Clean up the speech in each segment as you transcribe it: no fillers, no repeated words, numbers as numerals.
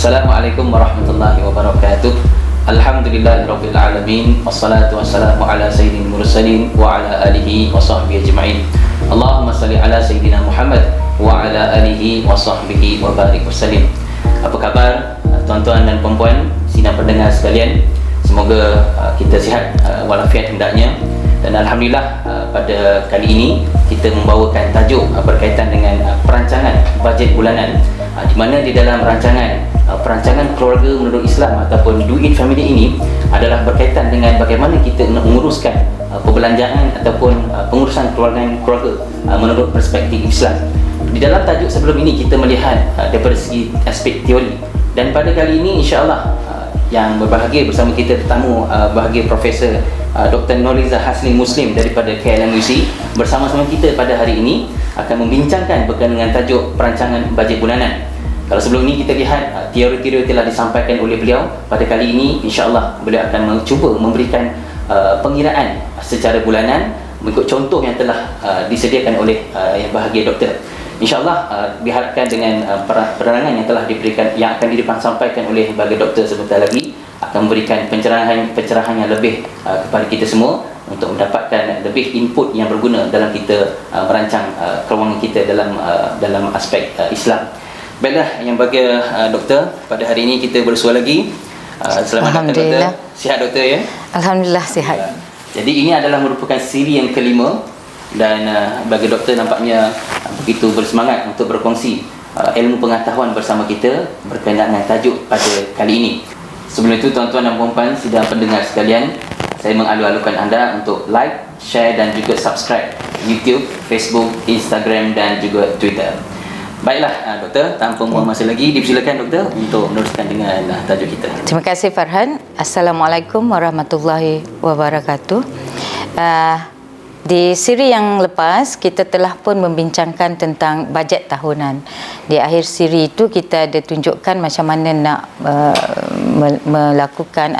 Assalamualaikum warahmatullahi wabarakatuh. Alhamdulillahirabbil alamin wassalatu wassalamu ala sayyidil mursalin wa ala alihi wa sahbihi ajma'in. Allahumma salli ala sayyidina Muhammad wa ala alihi wa sahbihi wa barik wasallim. Apa khabar tuan-tuan dan puan-puan sidang pendengar sekalian? Semoga kita sihat walafiat hendaknya. Dan alhamdulillah pada kali ini kita membawakan tajuk berkaitan dengan perancangan bajet bulanan, di mana di dalam perancangan keluarga menurut Islam ataupun Do It Family ini adalah berkaitan dengan bagaimana kita nak menguruskan perbelanjaan ataupun pengurusan keluarga menurut perspektif Islam. Di dalam tajuk sebelum ini kita melihat daripada segi aspek teori, dan pada kali ini insya-Allah yang berbahagia bersama kita tetamu bahagia Profesor Dr. Nuriza Hasni Muslim daripada KLMUC bersama-sama kita pada hari ini akan membincangkan berkaitan dengan tajuk perancangan bajet bulanan. Kalau sebelum ini kita lihat teori-teori telah disampaikan oleh beliau, pada kali ini insya-Allah beliau akan mencuba memberikan pengiraan secara bulanan mengikut contoh yang telah disediakan oleh yang bahagia doktor. InsyaAllah diharapkan dengan penerangan yang telah diberikan, yang akan disampaikan oleh bahagia doktor sebentar lagi, akan memberikan pencerahan yang lebih kepada kita semua untuk mendapatkan lebih input yang berguna dalam kita merancang kewangan kita dalam aspek Islam. Baiklah, yang bahagia doktor, pada hari ini kita bersua lagi. Selamat datang doktor. Sihat doktor ya? Alhamdulillah sihat. Jadi ini adalah merupakan siri yang kelima, dan bagi doktor nampaknya begitu bersemangat untuk berkongsi ilmu pengetahuan bersama kita berkaitan dengan tajuk pada kali ini. Sebelum itu tuan-tuan dan puan-puan sidang pendengar sekalian, saya mengalu-alukan anda untuk like, share dan juga subscribe YouTube, Facebook, Instagram dan juga Twitter. Baiklah doktor, tanpa membuang masa lagi, dipersilakan doktor untuk meneruskan dengan tajuk kita. Terima kasih Farhan. Assalamualaikum warahmatullahi wabarakatuh. Di siri yang lepas kita telah pun membincangkan tentang bajet tahunan. Di akhir siri itu kita ada tunjukkan macam mana nak melakukan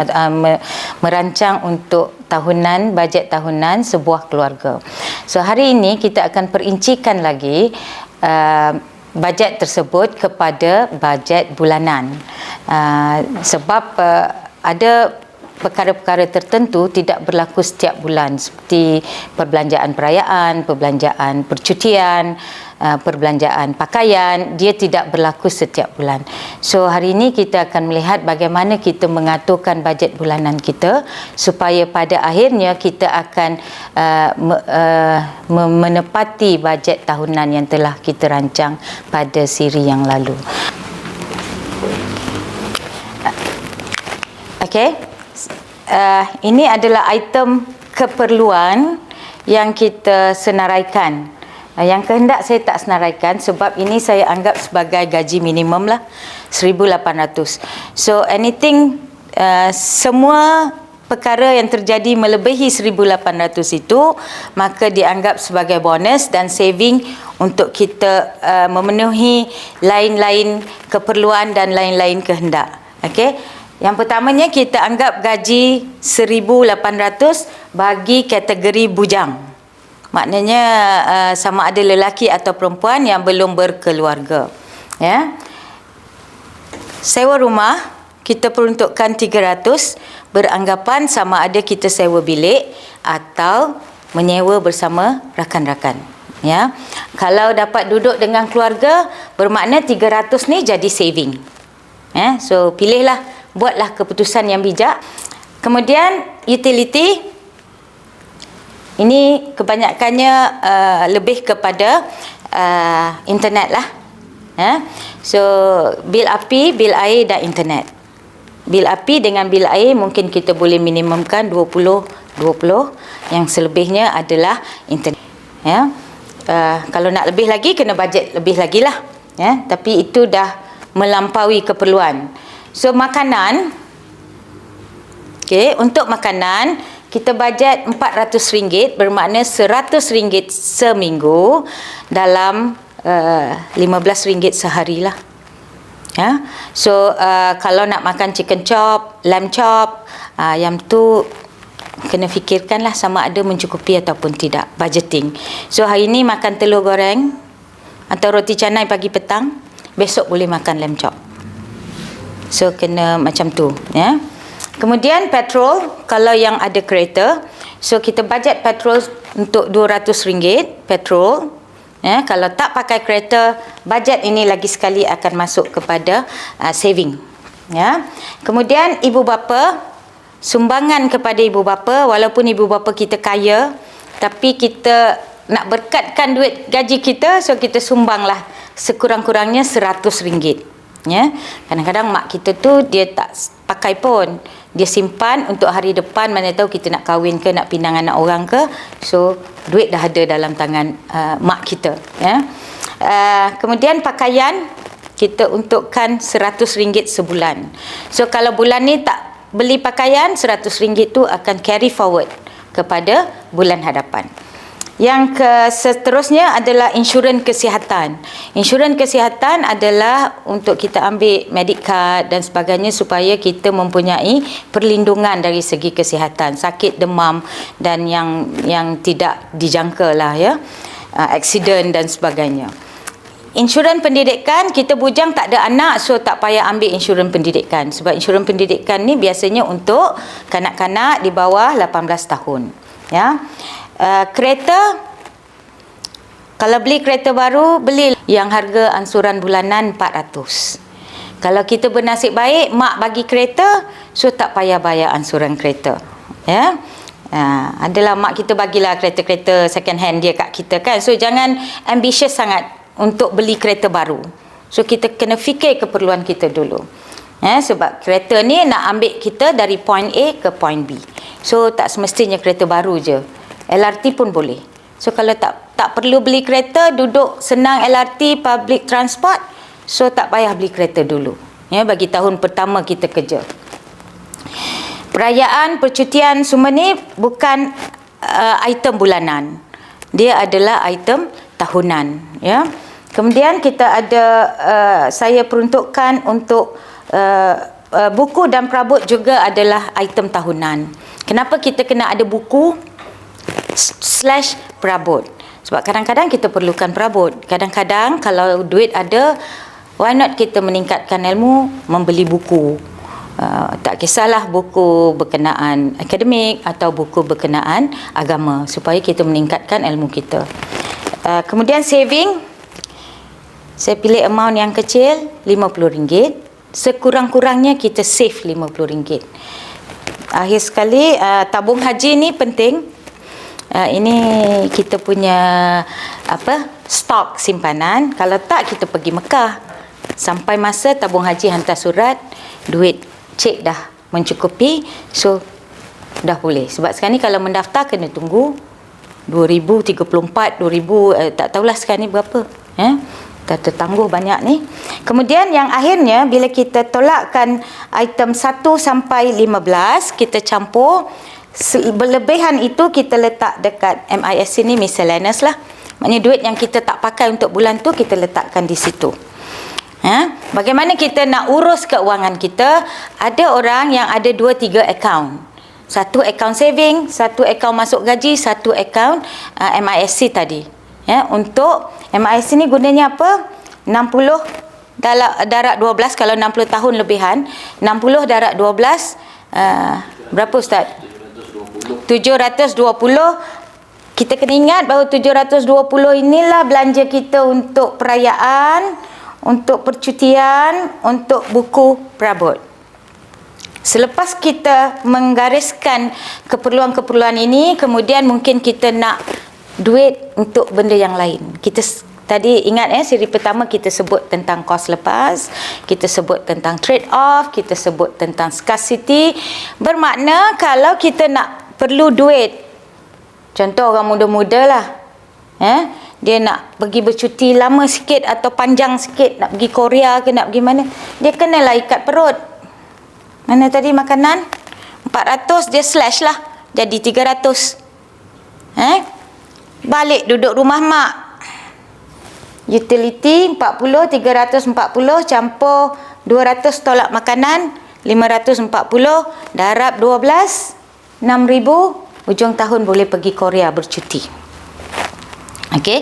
merancang untuk bajet tahunan sebuah keluarga. So hari ini kita akan perincikan lagi bajet tersebut kepada bajet bulanan. Sebab ada perkara-perkara tertentu tidak berlaku setiap bulan, seperti perbelanjaan perayaan, perbelanjaan percutian, perbelanjaan pakaian, dia tidak berlaku setiap bulan. So hari ini kita akan melihat bagaimana kita mengaturkan bajet bulanan kita supaya pada akhirnya kita akan menepati bajet tahunan yang telah kita rancang pada siri yang lalu. Okey. Ini adalah item keperluan yang kita senaraikan. Yang kehendak saya tak senaraikan sebab ini saya anggap sebagai gaji minimum lah, 1,800. So anything, semua perkara yang terjadi melebihi 1,800 itu maka dianggap sebagai bonus dan saving untuk kita memenuhi lain-lain keperluan dan lain-lain kehendak. Okey. Yang pertamanya kita anggap gaji 1,800 bagi kategori bujang. Maknanya sama ada lelaki atau perempuan yang belum berkeluarga. Ya. Sewa rumah kita peruntukkan 300, beranggapan sama ada kita sewa bilik atau menyewa bersama rakan-rakan. Ya. Kalau dapat duduk dengan keluarga, bermakna 300 ni jadi saving. Ya. So pilihlah, buatlah keputusan yang bijak. Kemudian utility ini kebanyakannya lebih kepada internet lah. So bil api, bil air dan internet. Bil api dengan bil air mungkin kita boleh minimumkan 20, yang selebihnya adalah internet. Kalau nak lebih lagi kena bajet lebih lagi lah. Tapi itu dah melampaui keperluan. So makanan, untuk makanan kita bajet RM400, bermakna RM100 seminggu dalam RM15 sehari lah. So kalau nak makan chicken chop, lamb chop, yang tu kena fikirkanlah sama ada mencukupi ataupun tidak, budgeting. So hari ni makan telur goreng atau roti canai pagi petang, besok boleh makan lamb chop. So kena macam tu, ya. Kemudian petrol, kalau yang ada kereta, so kita bajet petrol untuk RM200 petrol. Ya, kalau tak pakai kereta, bajet ini lagi sekali akan masuk kepada saving. Ya. Kemudian ibu bapa, sumbangan kepada ibu bapa, walaupun ibu bapa kita kaya, tapi kita nak berkatkan duit gaji kita, so kita sumbanglah sekurang-kurangnya RM100. Ya. Kadang-kadang mak kita tu dia tak pakai pun, dia simpan untuk hari depan, mana tahu kita nak kahwin ke, nak pinang anak orang ke, so duit dah ada dalam tangan mak kita, ya. Kemudian pakaian kita untukkan RM100 sebulan. So kalau bulan ni tak beli pakaian, RM100 tu akan carry forward kepada bulan hadapan. Yang seterusnya adalah insurans kesihatan. Insurans kesihatan adalah untuk kita ambil medic card dan sebagainya supaya kita mempunyai perlindungan dari segi kesihatan, sakit, demam dan yang tidak dijangka lah, ya, aksiden dan sebagainya. Insurans pendidikan, kita bujang tak ada anak, so tak payah ambil insurans pendidikan, sebab insurans pendidikan ni biasanya untuk kanak-kanak di bawah 18 tahun, ya. Kereta, kalau beli kereta baru, beli yang harga ansuran bulanan 400. Kalau kita bernasib baik, mak bagi kereta, so tak payah bayar ansuran kereta, ya. Adalah mak kita bagilah kereta-kereta second hand dia kat kita, kan. So jangan ambitious sangat untuk beli kereta baru. So kita kena fikir keperluan kita dulu, ya, sebab kereta ni nak ambil kita dari point A ke point B. So tak semestinya kereta baru je, LRT pun boleh. So kalau tak perlu beli kereta, duduk senang LRT, public transport, so tak payah beli kereta dulu, ya, bagi tahun pertama kita kerja. Perayaan, percutian, semua ni bukan item bulanan, dia adalah item tahunan, ya. Kemudian kita ada saya peruntukkan untuk buku dan perabot juga adalah item tahunan. Kenapa kita kena ada buku / perabot? Sebab kadang-kadang kita perlukan perabot. Kadang-kadang kalau duit ada, why not kita meningkatkan ilmu, membeli buku. Tak kisahlah buku berkenaan akademik atau buku berkenaan agama, supaya kita meningkatkan ilmu kita. Kemudian saving, saya pilih amount yang kecil, RM50. Sekurang-kurangnya kita save RM50. Akhir sekali, tabung haji ni penting. Ini kita punya stok simpanan. Kalau tak, kita pergi Mekah, sampai masa tabung haji hantar surat, duit cek dah mencukupi, so dah boleh. Sebab sekarang ni kalau mendaftar kena tunggu 2034, 2000, tak tahulah sekarang ni berapa, dah tertangguh banyak ni. Kemudian yang akhirnya, bila kita tolakkan item 1 sampai 15, kita campur. Berlebihan itu kita letak dekat MISC ni miscellaneous lah. Maknanya duit yang kita tak pakai untuk bulan tu, kita letakkan di situ. Bagaimana kita nak urus keuangan kita? Ada orang yang ada 2-3 akaun. Satu akaun saving, satu akaun masuk gaji, satu akaun MISC tadi. Ya, untuk MISC ni gunanya apa? 60 darab 12, kalau 60 tahun lebihan, 60 darab 12, berapa Ustaz? 720. Kita kena ingat bahawa 720 inilah belanja kita untuk perayaan, untuk percutian, untuk buku perabot. Selepas kita menggariskan keperluan-keperluan ini, kemudian mungkin kita nak duit untuk benda yang lain. Kita tadi ingat siri pertama kita sebut tentang kos lepas, kita sebut tentang trade off, kita sebut tentang scarcity. Bermakna kalau kita nak perlu duit, contoh orang muda-muda lah, dia nak pergi bercuti lama sikit atau panjang sikit, nak pergi Korea ke nak pergi mana, dia kenalah ikat perut. Mana tadi makanan 400, dia slash lah jadi 300. Balik duduk rumah mak, utility 40, 340 campur 200 tolak makanan, 540 darab 12, 6,000, ujung tahun boleh pergi Korea bercuti. Okey.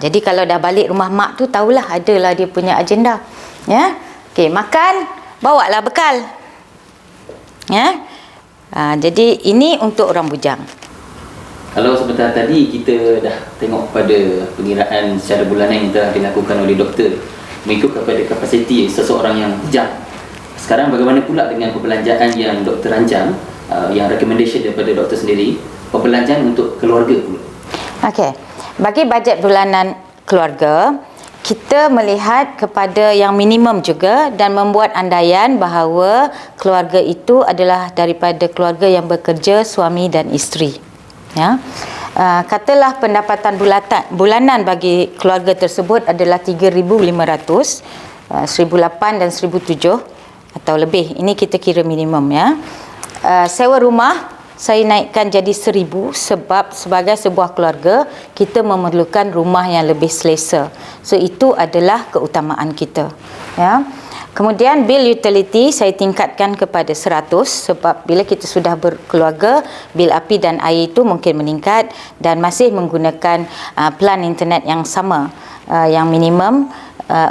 Jadi kalau dah balik rumah mak tu, tahulah adalah dia punya agenda, ya. Okey, makan bawalah bekal. Ya. Jadi ini untuk orang bujang. Kalau sebentar tadi kita dah tengok pada pengiraan secara bulanan yang telah dilakukan oleh doktor mengikut kepada kapasiti seseorang yang bujang. Sekarang bagaimana pula dengan perbelanjaan yang doktor rancang, yang recommendation daripada doktor sendiri, perbelanjaan untuk keluarga pula? Okey. Bagi bajet bulanan keluarga, kita melihat kepada yang minimum juga dan membuat andaian bahawa keluarga itu adalah daripada keluarga yang bekerja, suami dan isteri. Ya. Katalah pendapatan bulanan bagi keluarga tersebut adalah 3,500, 1,008 dan 1,007 atau lebih. Ini kita kira minimum, ya. Sewa rumah saya naikkan jadi 1,000 sebab sebagai sebuah keluarga kita memerlukan rumah yang lebih selesa. So itu adalah keutamaan kita, ya. Kemudian bil utility saya tingkatkan kepada 100 sebab bila kita sudah berkeluarga, bil api dan air itu mungkin meningkat dan masih menggunakan plan internet yang sama, yang minimum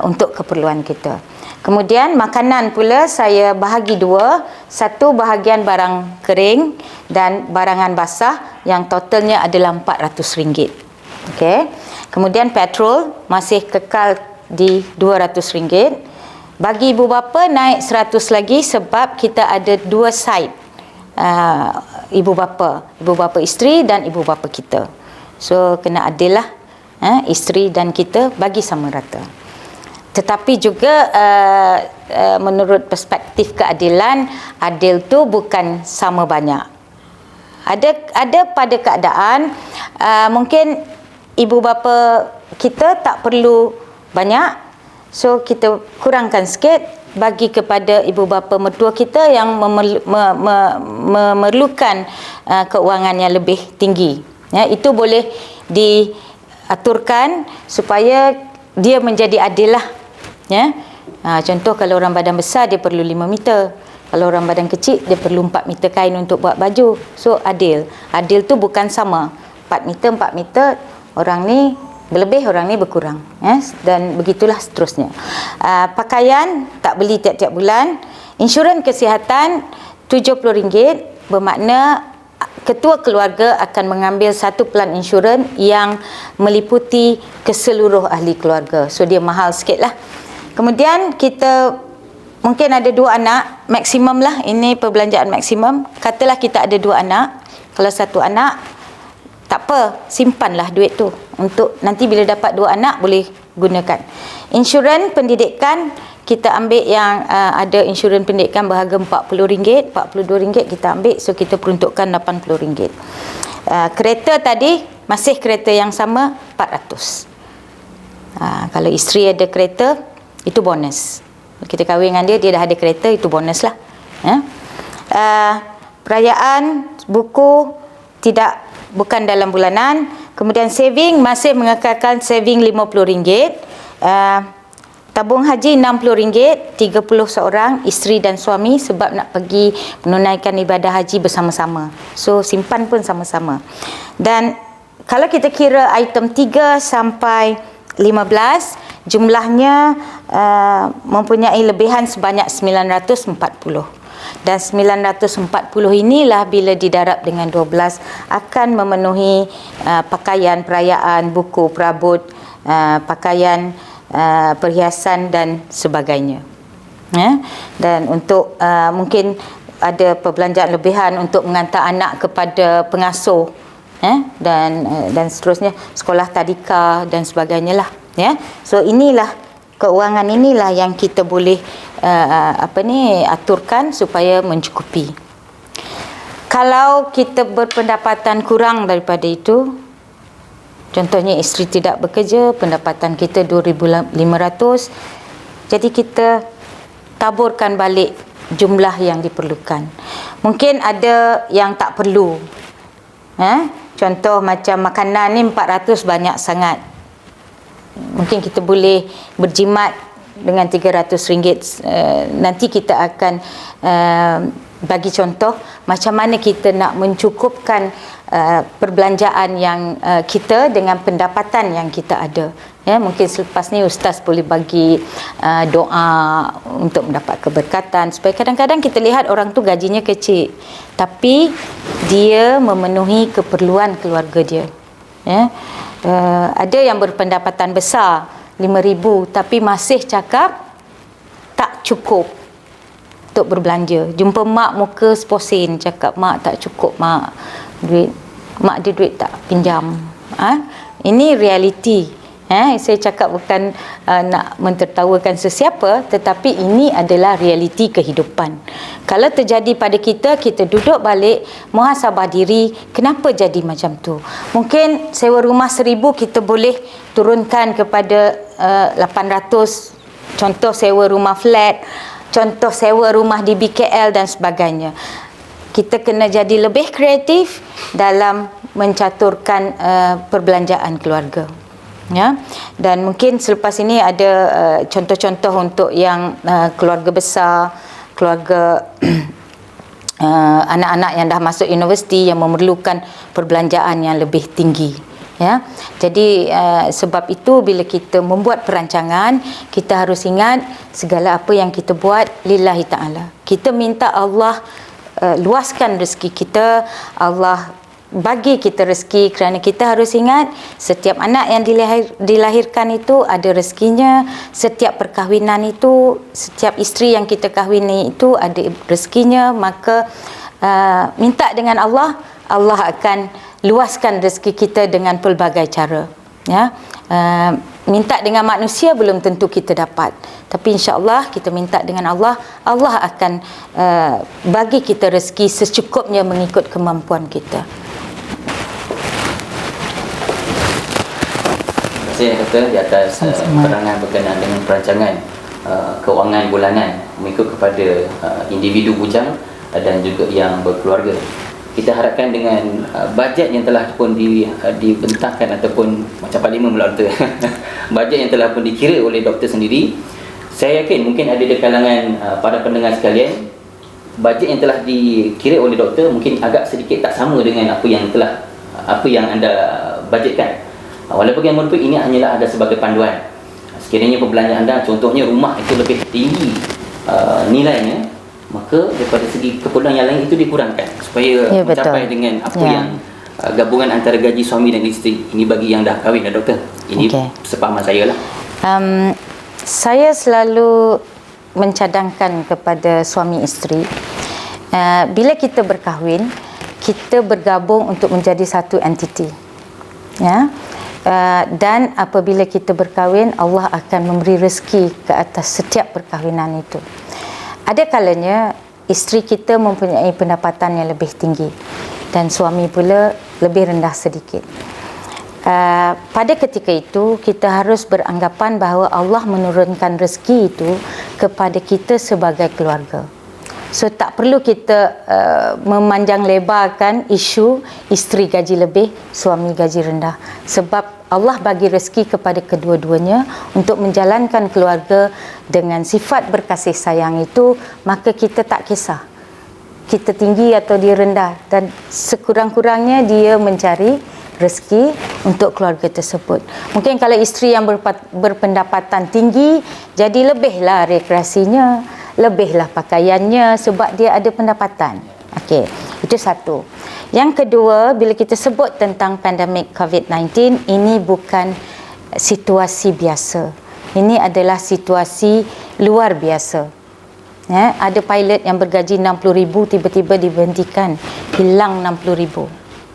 untuk keperluan kita. Kemudian makanan pula saya bahagi dua, satu bahagian barang kering dan barangan basah yang totalnya adalah RM400. Okey. Kemudian petrol masih kekal di RM200. Bagi ibu bapa naik 100 lagi sebab kita ada dua side, ibu bapa isteri dan ibu bapa kita. So kena adil lah, isteri dan kita bagi sama rata. Tetapi juga menurut perspektif keadilan, adil tu bukan sama banyak. Ada pada keadaan mungkin ibu bapa kita tak perlu banyak, so kita kurangkan sikit bagi kepada ibu bapa mertua kita yang memerlukan keuangan yang lebih tinggi. Ya, itu boleh diaturkan supaya dia menjadi adil lah. Ya. Contoh kalau orang badan besar dia perlu 5 meter. Kalau orang badan kecil dia perlu 4 meter kain untuk buat baju. So adil. Adil tu bukan sama. 4 meter, orang ni berlebih, orang ni berkurang, dan begitulah seterusnya. Pakaian tak beli tiap-tiap bulan. Insurans kesihatan RM70, bermakna ketua keluarga akan mengambil satu plan insurans yang meliputi keseluruh ahli keluarga. So dia mahal sikit lah. Kemudian kita mungkin ada 2 anak, maksimum lah, ini perbelanjaan maksimum. Katalah kita ada 2 anak. Kalau 1 anak, tak apa, simpanlah duit tu untuk nanti bila dapat 2 anak boleh gunakan. Insurans pendidikan kita ambil yang ada insurans pendidikan berharga RM40, RM42 kita ambil, so kita peruntukkan RM80. Kereta tadi masih kereta yang sama, RM400. Kalau isteri ada kereta, itu bonus. Kita kahwin dengan dia, dia dah ada kereta, itu bonus lah. Perayaan, buku bukan dalam bulanan. Kemudian saving masih mengekalkan saving RM50. Tabung haji RM60, 30 seorang isteri dan suami sebab nak pergi menunaikan ibadah haji bersama-sama. So simpan pun sama-sama. Dan kalau kita kira item 3 sampai 15, jumlahnya mempunyai lebihan sebanyak 940. Dan 940 inilah bila didarab dengan 12 akan memenuhi pakaian perayaan, buku, perabot, pakaian, perhiasan dan sebagainya. Dan untuk mungkin ada perbelanjaan lebihan untuk mengantar anak kepada pengasuh, dan seterusnya, sekolah tadika dan sebagainya lah. So inilah keuangan inilah yang kita boleh aturkan supaya mencukupi. Kalau kita berpendapatan kurang daripada itu, contohnya isteri tidak bekerja, pendapatan kita 2,500, jadi kita taburkan balik jumlah yang diperlukan. Mungkin ada yang tak perlu, contoh macam makanan ni 400 banyak sangat, mungkin kita boleh berjimat dengan RM300. Nanti kita akan bagi contoh macam mana kita nak mencukupkan perbelanjaan yang kita dengan pendapatan yang kita ada. Ya, mungkin selepas ni ustaz boleh bagi doa untuk mendapat keberkatan, supaya kadang-kadang kita lihat orang tu gajinya kecil tapi dia memenuhi keperluan keluarga dia. Ya. Ada yang berpendapatan besar 5,000 tapi masih cakap tak cukup untuk berbelanja. Jumpa mak muka seposen, cakap mak tak cukup mak, duit mak ada duit tak pinjam. Ini realiti. Saya cakap bukan nak mentertawakan sesiapa, tetapi ini adalah realiti kehidupan. Kalau terjadi pada kita, kita duduk balik, muhasabah diri, kenapa jadi macam tu? Mungkin sewa rumah 1,000 kita boleh turunkan kepada 800, contoh sewa rumah flat, contoh sewa rumah di BKL dan sebagainya. Kita kena jadi lebih kreatif dalam mencaturkan perbelanjaan keluarga. Ya, dan mungkin selepas ini ada contoh-contoh untuk yang keluarga besar, keluarga anak-anak yang dah masuk universiti yang memerlukan perbelanjaan yang lebih tinggi. Ya, jadi sebab itu bila kita membuat perancangan, kita harus ingat segala apa yang kita buat lillahi ta'ala. Kita minta Allah luaskan rezeki kita, Allah bagi kita rezeki, kerana kita harus ingat setiap anak yang dilahirkan itu ada rezekinya, setiap perkahwinan itu, setiap isteri yang kita kahwini itu ada rezekinya. Maka minta dengan Allah, Allah akan luaskan rezeki kita dengan pelbagai cara. Ya, minta dengan manusia belum tentu kita dapat, tapi insya-Allah kita minta dengan Allah, Allah akan bagi kita rezeki secukupnya mengikut kemampuan kita. Saya kata di atas penerangan berkenaan dengan perancangan kewangan bulanan mengikut kepada individu bujang dan juga yang berkeluarga. Kita harapkan dengan bajet yang telah pun dibentangkan ataupun macam parlimen pula doktor bajet yang telah pun dikira oleh doktor sendiri, saya yakin mungkin ada di kalangan para pendengar sekalian, bajet yang telah dikira oleh doktor mungkin agak sedikit tak sama dengan apa yang anda bajetkan. Walaupun bagaimanapun ini hanyalah ada sebagai panduan. Sekiranya perbelanjaan anda, contohnya rumah itu lebih tinggi nilainya, maka daripada segi keperluan yang lain itu dikurangkan supaya mencapai dengan apa yang gabungan antara gaji suami dan isteri. Ini bagi yang dah kahwin doktor. Ini sepahaman saya lah. Saya selalu mencadangkan kepada suami isteri, bila kita berkahwin, kita bergabung untuk menjadi satu entiti. Ya. Dan apabila kita berkahwin, Allah akan memberi rezeki ke atas setiap perkahwinan itu. Ada kalanya isteri kita mempunyai pendapatan yang lebih tinggi dan suami pula lebih rendah sedikit. Pada ketika itu kita harus beranggapan bahawa Allah menurunkan rezeki itu kepada kita sebagai keluarga. So tak perlu kita memanjang lebarkan isu isteri gaji lebih, suami gaji rendah, sebab Allah bagi rezeki kepada kedua-duanya untuk menjalankan keluarga dengan sifat berkasih sayang itu. Maka kita tak kisah kita tinggi atau dia rendah, dan sekurang-kurangnya dia mencari rezeki untuk keluarga tersebut. Mungkin kalau isteri yang berpendapatan tinggi, jadi lebihlah rekreasinya, lebihlah pakaiannya sebab dia ada pendapatan. Okey, itu satu. Yang kedua, bila kita sebut tentang pandemik COVID-19, ini bukan situasi biasa. Ini adalah situasi luar biasa. Ya, ada pilot yang bergaji 60,000 tiba-tiba diberhentikan, hilang 60,000.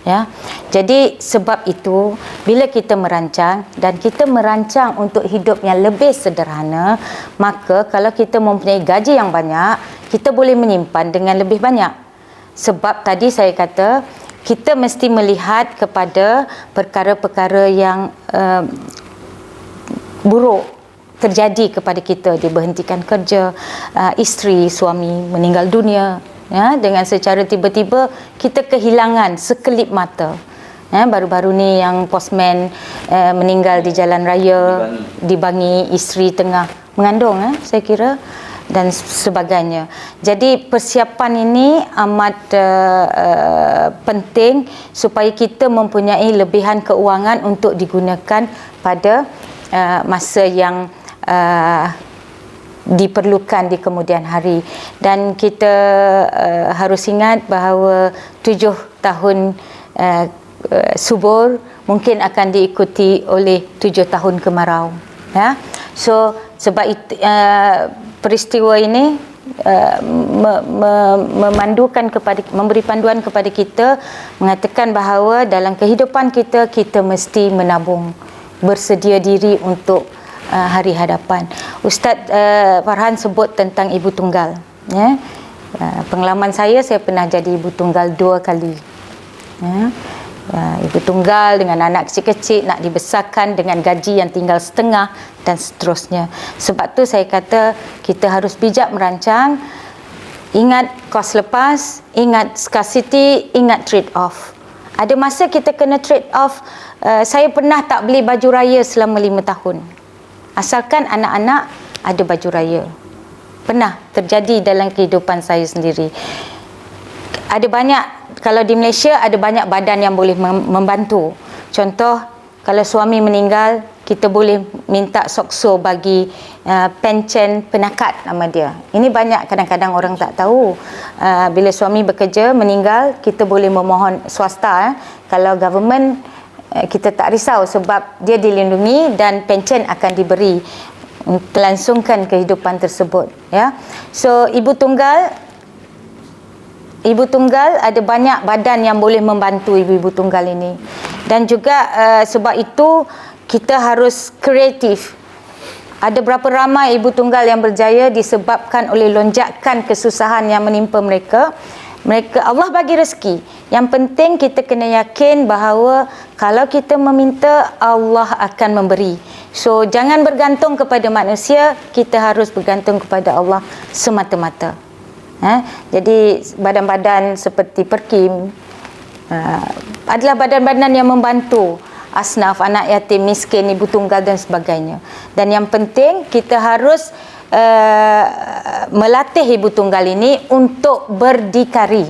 Ya. Jadi sebab itu bila kita merancang dan kita merancang untuk hidup yang lebih sederhana, maka kalau kita mempunyai gaji yang banyak, kita boleh menyimpan dengan lebih banyak. Sebab tadi saya kata kita mesti melihat kepada perkara-perkara yang buruk terjadi kepada kita, diberhentikan kerja, isteri, suami meninggal dunia. Ya, dengan secara tiba-tiba kita kehilangan sekelip mata. Ya, baru-baru ni yang postman meninggal di jalan raya di Bangi, isteri tengah mengandung, saya kira, dan sebagainya. Jadi persiapan ini amat penting supaya kita mempunyai lebihan keuangan untuk digunakan pada masa yang diperlukan di kemudian hari. Dan kita harus ingat bahawa 7 tahun subur mungkin akan diikuti oleh 7 tahun kemarau, ya. So sebab itu, peristiwa ini memandukan kepada, memberi panduan kepada kita, mengatakan bahawa dalam kehidupan kita, kita mesti menabung, bersedia diri untuk hari hadapan. Ustaz Farhan sebut tentang ibu tunggal, ya. Pengalaman saya pernah jadi ibu tunggal 2 kali, ya. Ibu tunggal dengan anak kecil-kecil, nak dibesarkan dengan gaji yang tinggal setengah dan seterusnya. Sebab tu saya kata kita harus bijak merancang. Ingat kos lepas, ingat scarcity, ingat trade off. Ada masa kita kena trade off. Saya pernah tak beli baju raya selama 5 tahun, asalkan anak-anak ada baju raya. Pernah terjadi dalam kehidupan saya sendiri. Ada banyak, kalau di Malaysia ada banyak badan yang boleh membantu. Contoh, kalau suami meninggal, kita boleh minta sokso bagi pencen penakat, nama dia. Ini banyak kadang-kadang orang tak tahu. Bila suami bekerja meninggal, kita boleh memohon swasta. Kalau government, kita tak risau sebab dia dilindungi dan pencen akan diberi melangsungkan kehidupan tersebut, ya. So ibu tunggal ada banyak badan yang boleh membantu ibu-ibu tunggal ini. Dan juga sebab itu kita harus kreatif. Ada berapa ramai ibu tunggal yang berjaya disebabkan oleh lonjakan kesusahan yang menimpa mereka. Allah bagi rezeki. Yang penting kita kena yakin bahawa kalau kita meminta, Allah akan memberi. So jangan bergantung kepada manusia, kita harus bergantung kepada Allah semata-mata. Jadi badan-badan seperti Perkim adalah badan-badan yang membantu asnaf, anak yatim, miskin, ibu tunggal dan sebagainya. Dan yang penting kita harus melatih ibu tunggal ini untuk berdikari,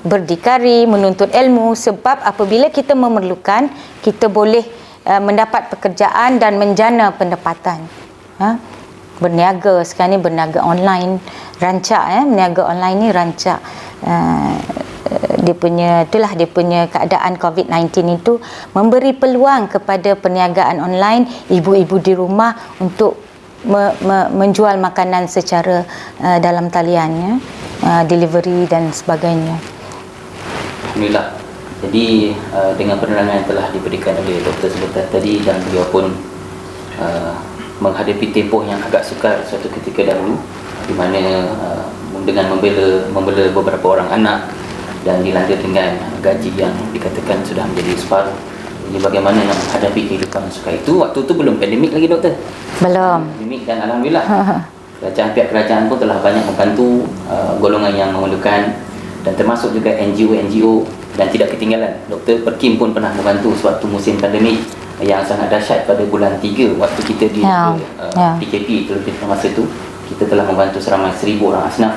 berdikari, menuntut ilmu. Sebab apabila kita memerlukan, kita boleh mendapat pekerjaan dan menjana pendapatan. Berniaga sekarang ni, berniaga online, rancak, berniaga online ni rancak. Dia punya keadaan COVID-19 itu memberi peluang kepada perniagaan online, ibu-ibu di rumah untuk menjual makanan secara dalam talian, delivery dan sebagainya. Alhamdulillah. Jadi dengan penerangan yang telah diberikan oleh Dr. sebentar tadi, dan beliau pun menghadapi tempoh yang agak sukar suatu ketika dahulu, di mana dengan membela beberapa orang anak dan dilanda dengan gaji yang dikatakan sudah menjadi separuh. Jadi bagaimana nak menghadapi kehidupan sukar itu? Waktu itu belum pandemik lagi, doktor. Belum. Pandemik, dan alhamdulillah pihak kerajaan pun telah banyak membantu golongan yang memerlukan, dan termasuk juga NGO dan tidak ketinggalan. Dr. Perkim pun pernah membantu suatu musim pandemik yang sangat dahsyat pada bulan 3 waktu kita di PKP terlebih masa itu. Kita telah membantu seramai 1,000 orang asnaf,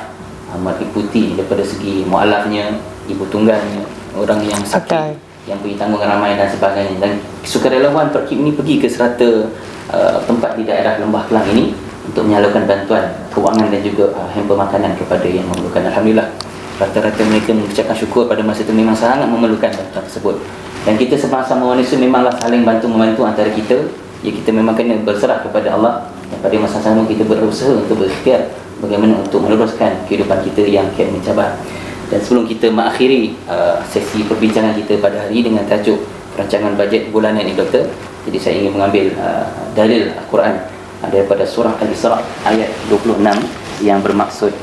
meliputi daripada segi mualafnya, ibu tunggalnya, orang yang sakit, yang punya tanggungan ramai dan sebagainya. Dan sukarelawan Perkim ini pergi ke serata tempat di daerah Lembah Kelang ini untuk menyalurkan bantuan kewangan dan juga hamper makanan kepada yang memerlukan. Alhamdulillah, rata-rata mereka mengucapkan syukur pada masa itu, memang sangat memerlukan bantuan tersebut. Dan kita sama-sama manusia memanglah saling bantu-membantu antara kita. Ya, kita memang kena berserah kepada Allah, dan pada masa sama kita berusaha untuk berikhtiar bagaimana untuk meneruskan kehidupan kita yang kian mencabar. Dan sebelum kita mengakhiri sesi perbincangan kita pada hari dengan tajuk rancangan bajet bulanan ini, doktor, jadi saya ingin mengambil dalil Al-Quran daripada surah Al-Isra ayat 26 yang bermaksud,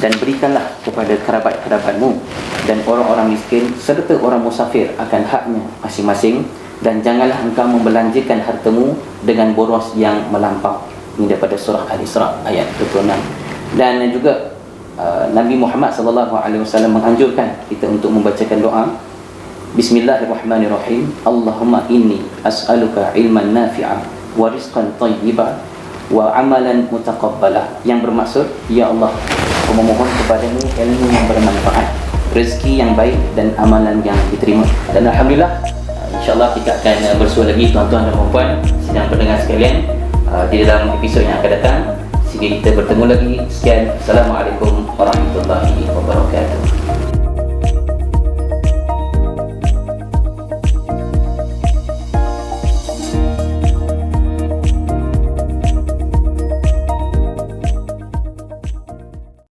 dan berikanlah kepada kerabat-kerabatmu dan orang-orang miskin serta orang musafir akan haknya masing-masing, dan janganlah engkau membelanjakan hartamu dengan boros yang melampau. Ini daripada surah Al-Isra ayat 26. Dan juga Nabi Muhammad SAW menganjurkan kita untuk membacakan doa Bismillahirrahmanirrahim. Allahumma inni as'aluka ilman nafi'ah wa rizqan tayyiban wa amalan mutaqabbalah, yang bermaksud, ya Allah, aku memohon kepadamu ilmu yang bermanfaat, rezeki yang baik dan amalan yang diterima. Dan alhamdulillah, InsyaAllah kita akan bersua lagi tuan-tuan dan puan-puan sidang pendengar sekalian di dalam episod yang akan datang, sehingga kita bertemu lagi. Sekian, Assalamualaikum